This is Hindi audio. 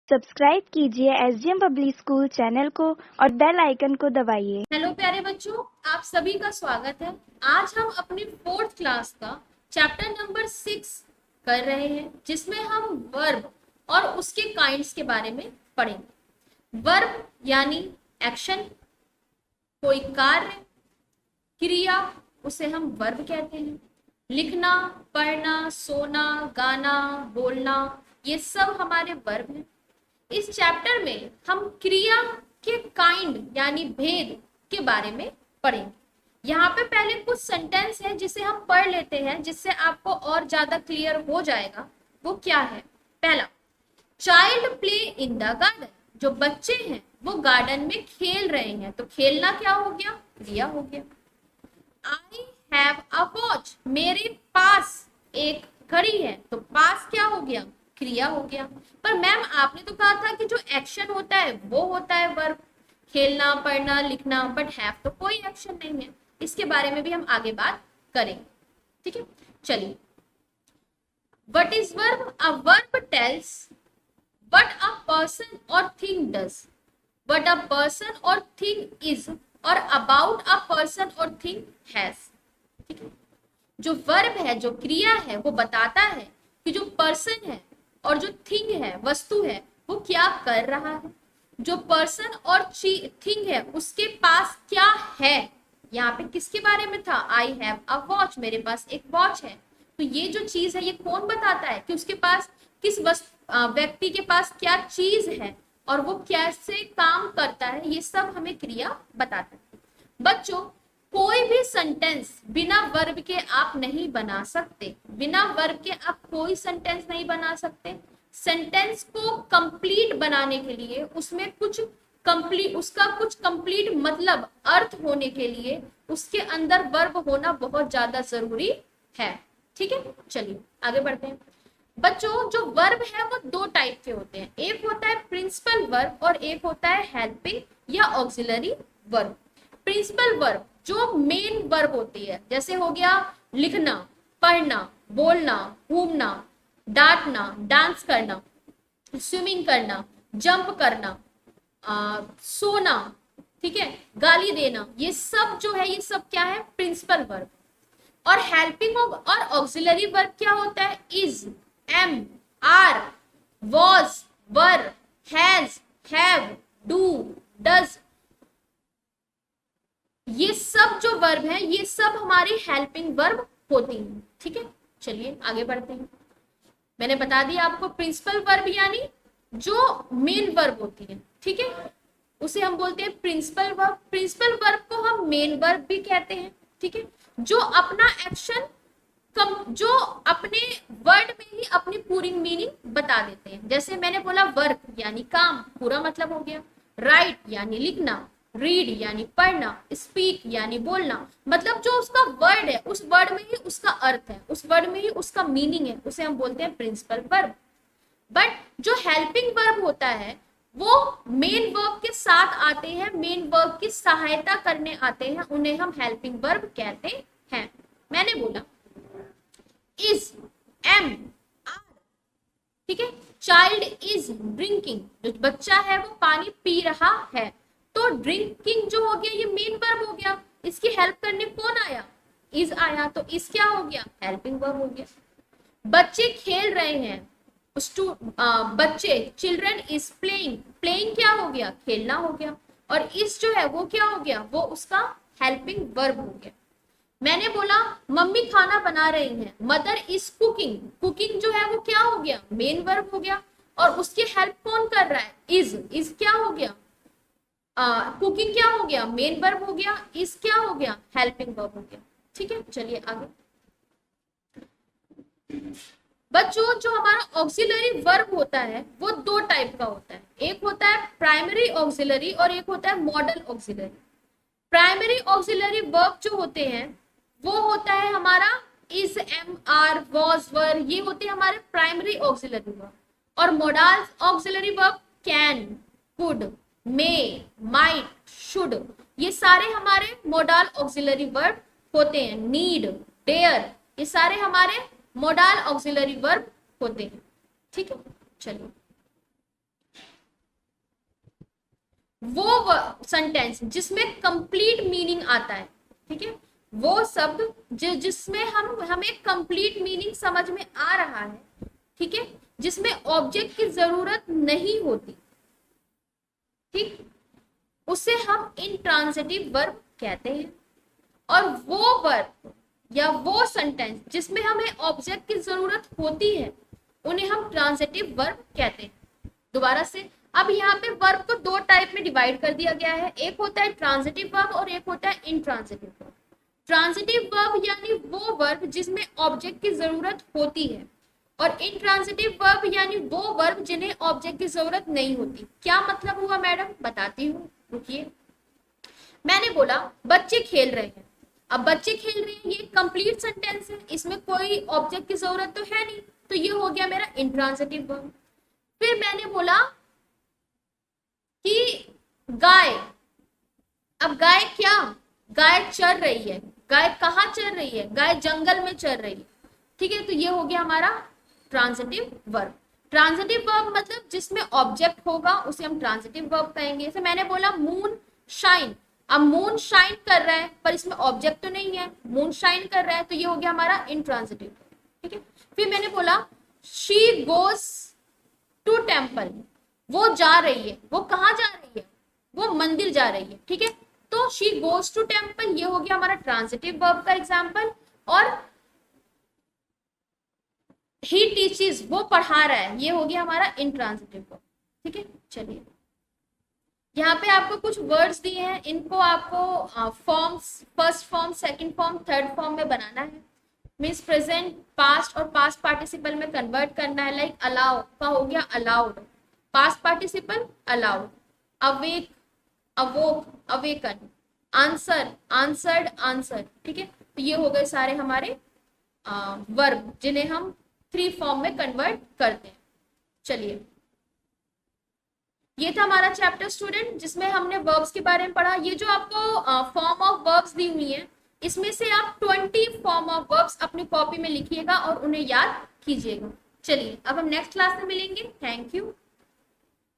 सब्सक्राइब कीजिए एसडीएम पब्लिक स्कूल चैनल को और बेल आइकन को दबाइए। हेलो प्यारे बच्चों, आप सभी का स्वागत है। आज हम अपनी 4th क्लास का चैप्टर नंबर 6 कर रहे हैं, जिसमें हम वर्ब और उसके काइंड्स के बारे में पढ़ेंगे। वर्ब यानी एक्शन, कोई कार्य, क्रिया, उसे हम वर्ब कहते हैं। लिखना, पढ़ना, सोना, गाना, बोलना, ये सब हमारे वर्ब हैं। इस चैप्टर में हम क्रिया के काइंड यानी भेद के बारे में पढ़ेंगे। यहाँ पे पहले कुछ सेंटेंस है जिसे हम पढ़ लेते हैं, जिससे आपको और ज्यादा क्लियर हो जाएगा। वो क्या है? पहला, child play in the garden. जो बच्चे हैं वो गार्डन में खेल रहे हैं, तो खेलना क्या हो गया? क्रिया हो गया। I have a watch. मेरे पास एक घड़ी है, तो पास क्या हो गया? क्रिया हो गया। पर मैम आपने तो कहा था कि जो एक्शन होता है वो होता है वर्ब, खेलना, पढ़ना, लिखना, बट हैव तो कोई एक्शन नहीं है। इसके बारे में भी हम आगे बात करेंगे, ठीक है? चलिए, what is verb? A verb tells what a person or thing does, what a person or thing is, or about a person or thing has. ठीक है? जो वर्ब है, जो क्रिया है, वो बताता है कि जो पर्सन है और जो थिंग है, वस्तु है, वो क्या कर रहा है। जो पर्सन और थिंग है उसके पास क्या है। यहाँ पे किसके बारे में था? आई हैव अ वॉच, मेरे पास एक वॉच है। तो ये जो चीज है, ये कौन बताता है कि उसके पास किस व्यक्ति के पास क्या चीज है और वो कैसे काम करता है। ये सब हमें क्रिया बताता है। बच्चों, कोई भी सेंटेंस बिना वर्ब के आप नहीं बना सकते। बिना वर्ब के आप कोई सेंटेंस नहीं बना सकते। सेंटेंस को कंप्लीट बनाने के लिए उसमें उसका कुछ कंप्लीट मतलब, अर्थ होने के लिए उसके अंदर वर्ब होना बहुत ज्यादा जरूरी है। ठीक है, चलिए आगे बढ़ते हैं। बच्चों, जो वर्ब है वो दो टाइप के होते हैं। एक होता है प्रिंसिपल वर्ब और एक होता है हेल्पिंग या ऑक्सिलरी वर्ब। प्रिंसिपल वर्ब जो मेन वर्ब होती है, जैसे हो गया लिखना, पढ़ना, बोलना, घूमना, डांटना, डांस करना, स्विमिंग करना, जंप करना, सोना, ठीक है, गाली देना, ये सब जो है, ये सब क्या है? Principal verb. और हेल्पिंग और ऑक्सिलरी वर्ब क्या होता है? Is, am, are, was, were, has, have, do, does, ये सब जो वर्ब है, ये सब हमारी हेल्पिंग वर्ब होती हैं। ठीक है, चलिए आगे बढ़ते हैं। मैंने बता दिया आपको, प्रिंसिपल वर्ब यानी जो मेन वर्ब होती है, ठीक है, उसे हम बोलते हैं प्रिंसिपल वर्ब। प्रिंसिपल वर्ब को हम मेन वर्ब भी कहते हैं, ठीक है, जो अपना एक्शन जो अपने वर्ड में ही अपनी पूरी मीनिंग बता देते हैं। जैसे मैंने बोला वर्क यानी काम, पूरा मतलब हो गया। राइट यानी लिखना, रीड यानी पढ़ना, स्पीक यानी बोलना, मतलब जो उसका वर्ड है, उस वर्ड में ही उसका अर्थ है, उस वर्ड में ही उसका मीनिंग है, उसे हम बोलते हैं प्रिंसिपल वर्ब। बट जो हेल्पिंग वर्ब होता है वो मेन वर्ब के साथ आते हैं, मेन वर्ब की सहायता करने आते हैं, उन्हें हम हेल्पिंग वर्ब कहते हैं। मैंने बोला इज, एम, आर, ठीक है। चाइल्ड इज ड्रिंकिंग, जो बच्चा है वो पानी पी रहा है, तो ड्रिंकिंग जो हो गया ये मेन वर्ब हो गया। इसकी हेल्प करने कौन आया? इज आया, तो इस क्या हो गया? हेल्पिंग वर्ब हो गया। बच्चे खेल रहे हैं, बच्चे, चिल्ड्रन इज प्लेइंग, प्लेइंग क्या हो गया? खेलना हो गया। और इस जो है वो क्या हो गया? वो उसका हेल्पिंग वर्ब हो गया। मैंने बोला मम्मी खाना बना रही हैं, मदर इज कुकिंग, कुकिंग जो है वो क्या हो गया? मेन वर्ब हो गया। और उसकी हेल्प कौन कर रहा है? इज क्या हो गया? कुकिंग क्या हो गया? मेन वर्ब हो गया। इज क्या हो गया? हेल्पिंग वर्ब हो गया। ठीक है, चलिए आगे। बच्चों, जो हमारा ऑक्सिलरी वर्ब होता है वो दो टाइप का होता है। एक होता है प्राइमरी ऑक्सिलरी और एक होता है model auxiliary. Primary auxiliary verb जो होते हैं वो होता है हमारा इज, एम, आर, वॉज, वर, ये होते हैं हमारे प्राइमरी ऑक्सिलरी वर्ब। और model auxiliary verb can, could, may, might, should, ये सारे हमारे मॉडल ऑक्सिलरी वर्ब होते हैं। नीड, डेयर, ये सारे हमारे मॉडल ऑक्सिलरी वर्ब होते हैं। ठीक है, चलिए वो सेंटेंस जिसमें कंप्लीट मीनिंग आता है, ठीक है, वो शब्द जिसमें हमें कंप्लीट मीनिंग समझ में आ रहा है, ठीक है, जिसमें ऑब्जेक्ट की जरूरत नहीं होती, ठीक, उसे हम इंट्रांजिटिव वर्ब कहते हैं। और वो वर्ब या वो सेंटेंस जिसमें हमें ऑब्जेक्ट की जरूरत होती है उन्हें हम ट्रांजिटिव वर्ब कहते हैं। दोबारा से, अब यहाँ पे वर्ब को दो टाइप में डिवाइड कर दिया गया है, एक होता है ट्रांजिटिव वर्ब और एक होता है इंट्रांजिटिव वर्ब। ट्रांजिटिव वर्ब यानी वो वर्ब जिसमें ऑब्जेक्ट की जरूरत होती है, और इंट्रांजिटिव वर्ब यानी वो वर्ब जिन्हें ऑब्जेक्ट की जरूरत नहीं होती। क्या मतलब हुआ मैडम, बताती हूँ, रुकिए। मैंने बोला बच्चे खेल रहे हैं, अब बच्चे खेल रहे हैं ये कंप्लीट सेंटेंस है, इसमें कोई ऑब्जेक्ट की जरूरत तो है नहीं, तो ये हो गया मेरा इंट्रांजिटिव वर्ब। फिर मैंने बोला कि गाय, अब गाय क्या, गाय चर रही है, गाय कहाँ चर रही है, गाय जंगल में चर रही है, ठीक है, तो ये हो गया हमारा ट्रांजिटिव वर्ब। ट्रांजिटिव वर्ब मतलब जिसमें ऑब्जेक्ट होगा उसे हम ट्रांजिटिव वर्ब कहेंगे। जैसे मैंने बोला मून शाइन, अब मून शाइन कर रहा है पर इसमें ऑब्जेक्ट तो नहीं है, मून शाइन कर रहा है, तो ये हो गया हमारा इंट्रांजिटिव, ठीक है। फिर मैंने बोला शी गोज टू टेम्पल, वो जा रही है, वो कहाँ जा रही है, वो मंदिर जा रही है, ठीक है, तो शी गोज टू टेम्पल ये हो गया हमारा ट्रांजिटिव वर्ब का एग्जाम्पल। और ही टीचेस, वो पढ़ा रहा है, ये हो गया हमारा इंट्रांजिटिव वर्ब, ठीक है। चलिए, यहाँ पे आपको कुछ वर्ड्स दिए हैं, इनको आपको forms, first form, second form, third form में बनाना है, मीन्स प्रेजेंट, पास्ट और पास्ट पार्टिसिपल में कन्वर्ट करना है। लाइक अलाउ का हो गया allowed, past participle allowed, awake अवोक awaken, answer answered answer, ठीक है, तो ये हो गए सारे हमारे वर्ब जिन्हें हम थ्री फॉर्म में कन्वर्ट करते हैं। चलिए, ये था हमारा चैप्टर स्टूडेंट जिसमें हमने वर्ब्स के बारे में पढ़ा। ये जो आपको फॉर्म ऑफ वर्ब्स दी हुई है, इसमें से आप 20 फॉर्म ऑफ वर्ब्स अपनी कॉपी में लिखिएगा और उन्हें याद कीजिएगा। चलिए, अब हम नेक्स्ट क्लास में मिलेंगे। Thank you.